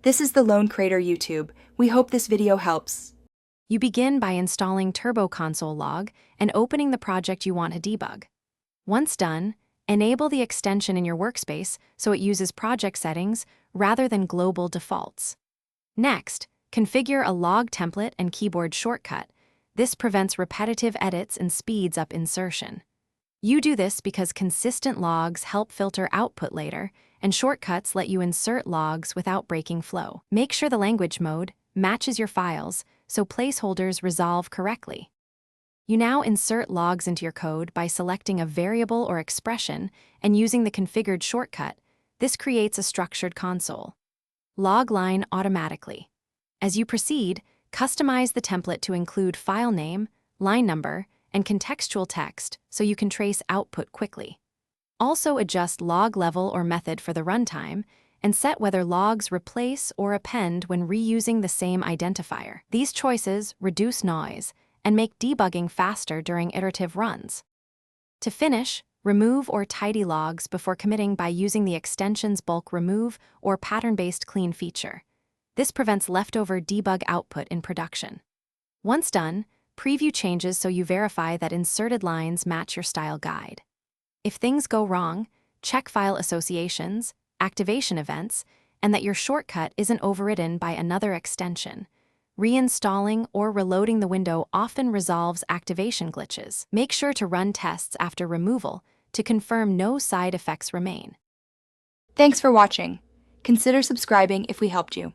This is the Lone Crater YouTube. We hope this video helps. You begin by installing console.log and opening the project you want to debug. Once done, enable the extension in your workspace so it uses project settings rather than global defaults. Next, configure a log template and keyboard shortcut. This prevents repetitive edits and speeds up insertion. You do this because consistent logs help filter output later, and shortcuts let you insert logs without breaking flow. Make sure the language mode matches your files so placeholders resolve correctly. You now insert logs into your code by selecting a variable or expression and using the configured shortcut. This creates a structured console. Log line automatically. As you proceed, customize the template to include file name, line number, and contextual text so you can trace output quickly. Also adjust log level or method for the runtime and set whether logs replace or append when reusing the same identifier. These choices reduce noise and make debugging faster during iterative runs. To finish, remove or tidy logs before committing by using the extension's bulk remove or pattern-based clean feature. This prevents leftover debug output in production. Once done, preview changes so you verify that inserted lines match your style guide. If things go wrong, check file associations, activation events, and that your shortcut isn't overridden by another extension. Reinstalling or reloading the window often resolves activation glitches. Make sure to run tests after removal to confirm no side effects remain. Thanks for watching. Consider subscribing if we helped you.